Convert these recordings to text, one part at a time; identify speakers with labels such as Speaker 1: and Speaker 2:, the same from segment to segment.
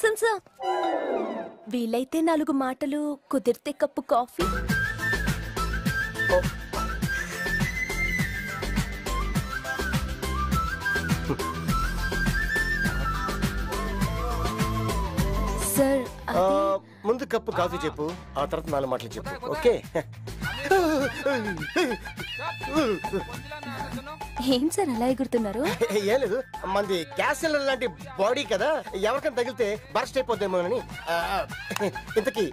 Speaker 1: Jimson sir, వీలైతే 4 మాటలు, కుదిరితే కప్పు కాఫీ. సార్
Speaker 2: ముందు కప్పు కాఫీ చెప్పు, ఆ తర్వాత 4 మాటలు చెప్పు. ఓకే?
Speaker 1: ఏం సార్ అలా ఎగురుతున్నారు?
Speaker 2: ఏం లేదు, మంది గ్యాస్ సిలిండర్ లాంటి బాడీ కదా, ఎవరికైనా తగిలితే బర్స్ట్ అయిపోద్దేమోనని. ఇంతకీ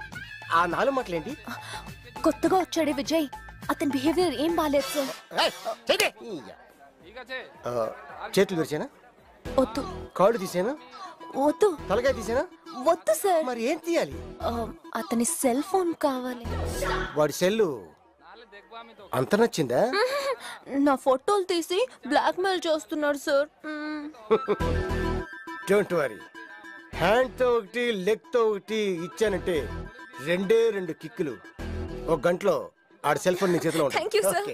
Speaker 2: ఆ 4 మాటలు ఏంటి?
Speaker 1: కొత్తగా వచ్చాడే విజయ్, అతని బిహేవియర్ ఏం బాలేదు సార్.
Speaker 2: చేతులు విరిచేనా?
Speaker 1: వద్దు.
Speaker 2: కాళ్ళు తీసేనా?
Speaker 1: వద్దు.
Speaker 2: తలకాయ తీసేనా?
Speaker 1: వద్దు సార్.
Speaker 2: మరి ఏం తీయాలి?
Speaker 1: అతని సెల్ ఫోన్ కావాలి.
Speaker 2: వాడి సెల్లు అంత నచ్చిందా?
Speaker 1: నా ఫోటోలు తీసి బ్లాక్ మెయిల్ చేస్తున్నాడు సార్.
Speaker 2: డోంట్ వరీ, హ్యాండ్ తో ఒకటి లెగ్ తో ఒకటి ఇచ్చానంటే 2 కిక్కులు 1 గంటలో ఆడ సెల్ ఫోన్ నీ చేతిలో ఉంటుంది.
Speaker 1: Thank you sir.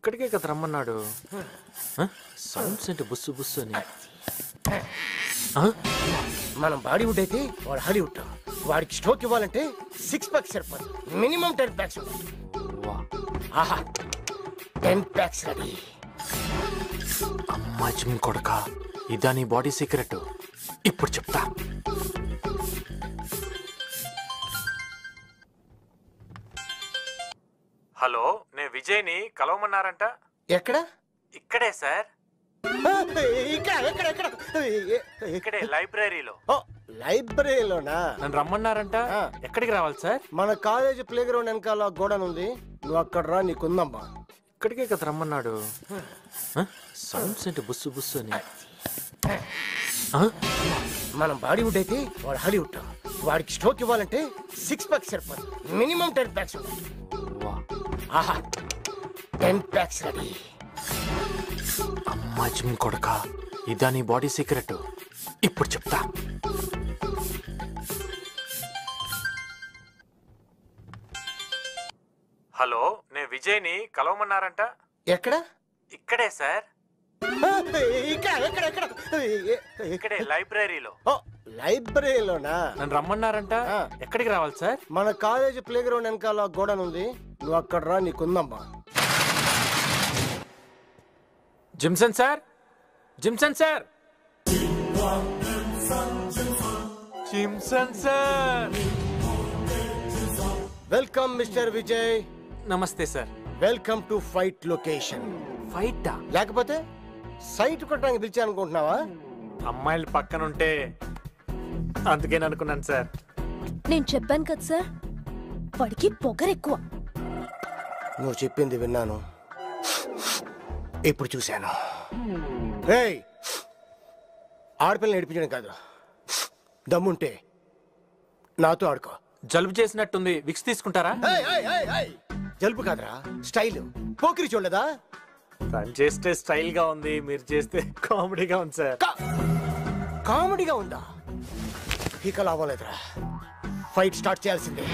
Speaker 3: ఇక్కడికే కదా రమ్మన్నాడు. సౌండ్స్ అంటే బుస్సు బుస్సు అని.
Speaker 2: మనం బాడీవుడ్ అయితే వాడు హాలీవుడ్. వాడికి స్ట్రోక్ ఇవ్వాలంటే 6 ప్యాక్స్ సరిపోదు, మినిమం 10 ప్యాక్స్ ఉంటుంది. ఆహా, 10 ప్యాక్స్ రెడీ.
Speaker 3: అమ్మా జిమ్ కొడక, ఇదా నీ బాడీ సీక్రెట్? ఇప్పుడు చెప్తా. హలో, నేను విజయ్ని కలవమన్నారంట.
Speaker 2: ఎక్కడ?
Speaker 3: ఇక్కడే సార్.
Speaker 2: ఇక్కడే
Speaker 3: లైబ్రరీలో.
Speaker 2: లైబ్రరీలోనా?
Speaker 3: నన్ను రమ్మన్నారంట. ఎక్కడికి రావాలి సార్?
Speaker 2: మన కాలేజ్ ప్లే గ్రౌండ్ వెనకాల గోడన్ ఉంది, నువ్వు అక్కడ రా, నీకుందమ్మా.
Speaker 3: ఇక్కడికే కదా రమ్మన్నాడు. సౌండ్స్ అంటే బుస్సు బుస్సు అని.
Speaker 2: మనం బాడీవుడ్ అయితే వాడు హాలీవుడ్. వాడికి స్ట్రోక్ ఇవ్వాలంటే 6 ప్యాక్స్ సరిపోదు, మినిమం 10 ప్యాక్స్ ఉంటుంది. ఆహా, 10 ప్యాక్స్ రెడీ.
Speaker 3: అమ్మా జిమ్ కొడక, ఇదా నీ బాడీ సీక్రెట్? ఇప్పుడు చెప్తా. హలో, నేను విజయ్ని కలవమన్నారంట.
Speaker 2: ఎక్కడ?
Speaker 3: ఇక్కడే సార్. ఇక్కడే లైబ్రరీలో.
Speaker 2: లైబ్రరీలోనా?
Speaker 3: నన్ను రమ్మన్నారంట. ఎక్కడికి రావాలి సార్?
Speaker 2: మన కాలేజ్ ప్లే గ్రౌండ్ వెనకాల గోడన్ ఉంది, నువ్వు అక్కడ రా, నీకుందమ్మా.
Speaker 3: Jimson sir, Jimson sir, Jimson sir.
Speaker 2: Welcome mister Vijay.
Speaker 3: నమస్తే sir.
Speaker 2: Welcome to fight location.
Speaker 3: ఫైటా?
Speaker 2: లేకపోతే సైట్ కొట్టడానికి పిలిచా అనుకుంటున్నావా?
Speaker 3: అమ్మాయిలు పక్కన ఉంటే అందుకేని అనుకున్నాను సార్.
Speaker 1: నేను చెప్పాను కదా సార్, వాడికి పొగరెక్కువ.
Speaker 2: నువ్వు చెప్పింది విన్నాను, ఇప్పుడు చూశాను. ఆడపిల్లని ఏడిపించడం కాదు, దమ్ముంటే నాతో ఆడుకో.
Speaker 3: జలుబు చేసినట్టుంది, విక్స్ తీసుకుంటారా?
Speaker 2: జలుబు కాదురా, స్టైల్. పోకిరి చూడలేదా?
Speaker 3: తను చేస్తే స్టైల్ గా ఉంది, మీరు చేస్తే కామెడీగా ఉంది సార్.
Speaker 2: కామెడీగా ఉందా? ఇక లాభలేదురా, ఫైట్ స్టార్ట్ చేయాల్సిందే.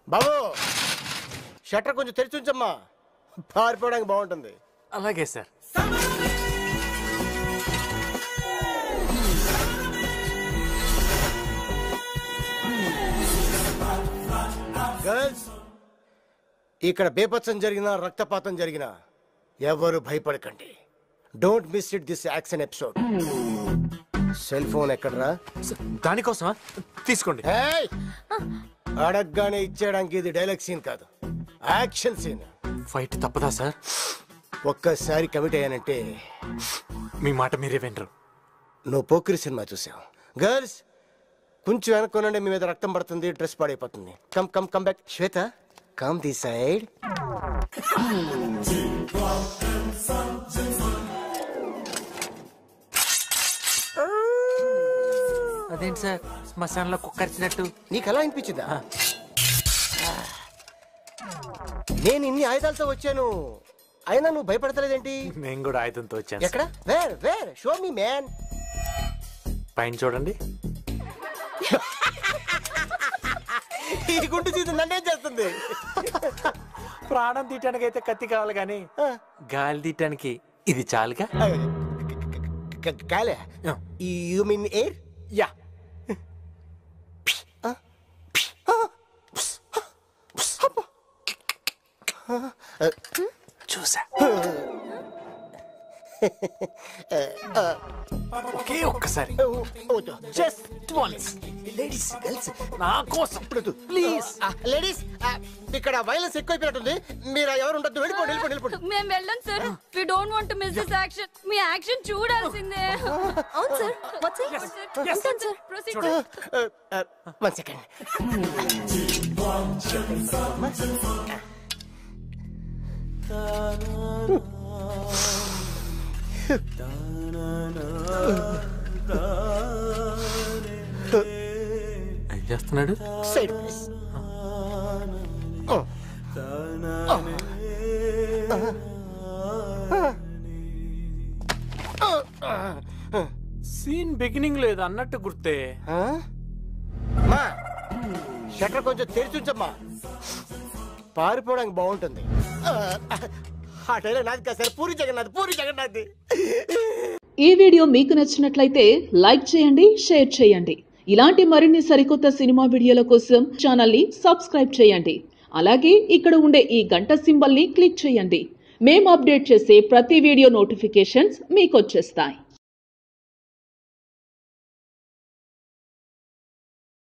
Speaker 2: బాబు, షట్టర్ కొంచెం తెరిచి ఉంచమ్మా, పారిపోవడానికి బాగుంటుంది.
Speaker 3: అలాగే సార్.
Speaker 2: గర్ల్స్, ఇక్కడ బేపత్సం జరిగినా రక్తపాతం జరిగినా ఎవరు భయపడకండి. Don't miss it this action episode. Cell phone ఎక్కడరా?
Speaker 3: దానికోసమా? తీసుకోండి.
Speaker 2: అడగగానే ఇచ్చేయడానికి ఇది డైలాగ్ సీన్ కాదు, యాక్షన్ సీన్.
Speaker 3: ఫైట్ తప్పదా సార్?
Speaker 2: ఒక్కసారి కమిట్ అయ్యానంటే
Speaker 3: మీ మాట మీరే వినరు.
Speaker 2: నువ్వు పోకిరి సినిమా చూసావు. గర్ల్స్, కొంచెం వెనక్కొనండి, మీ మీద రక్తం పడుతుంది, డ్రెస్ పాడైపోతుంది. Come come come back. Shweta, come the side.
Speaker 3: అదేంటి సార్, శ్మశానంలో కుక్కరిచినట్టు?
Speaker 2: నీకు అలా అనిపించిందా? నేను ఇన్ని ఆయుధాలతో వచ్చాను, అయినా నువ్వు భయపడతలేదేంటి?
Speaker 3: నేను కూడా ఆయుధంతో వచ్చాను.
Speaker 2: ఎక్కడ? Where where? Show me man.
Speaker 3: పైన చూడండి.
Speaker 2: ఈ గుండు చీత నన్నేం చేస్తుంది?
Speaker 3: ప్రాణం తీయటానికి అయితే కత్తి కావాలి కానీ గాలి తీయటానికి ఇది చాలుగా.
Speaker 2: గాలే? You mean air?
Speaker 3: యా. చూసా. ఒకే ఒక్కసారి, జస్ట్ వన్స్.
Speaker 2: లేడీస్ గర్ల్స్
Speaker 3: నా కోసం ప్లీజ్.
Speaker 2: లేడీస్ ఇక్కడ వైలెన్స్ ఎక్కువైపోయినట్టుంది. మీరు ఎవరు ఉండొద్దు, వెళ్ళిపోండి వెళ్ళిపోండి వెళ్ళిపోండి.
Speaker 4: మేము వెళ్ళం sir. We don't want to miss this action. మీ యాక్షన్ చూడాల్సిందే.
Speaker 1: అవును సార్. ఉంటాను సార్.
Speaker 4: ప్రొసీడ్.
Speaker 2: 1 సెకండ్.
Speaker 3: ఏం చేస్తున్నాడు?
Speaker 2: Side please.
Speaker 3: సీన్ బిగినింగ్ లేదు అన్నట్టు గుర్తే.
Speaker 2: మా షట్టర్ కొంచెం తెరిచి ఉంచమ్మా, పారిపోవడానికి బాగుంటుంది. ఆ టైలర్ నాది కాదు సార్, పూరి జగన్నాథ్, పూరి జగన్నాథ్.
Speaker 5: ఈ వీడియో మీకు నచ్చినట్లయితే లైక్ చేయండి, షేర్ చేయండి. ఇలాంటి మరిన్ని సరికొత్త సినిమా వీడియోల కోసం ఛానల్ ని సబ్స్క్రైబ్ చేయండి. అలాగే ఇక్కడ ఉండే ఈ గంట సింబల్ ని క్లిక్ చేయండి. మేము అప్డేట్ చేసే ప్రతి వీడియో నోటిఫికేషన్స్ మీకు వచ్చేస్తాయి.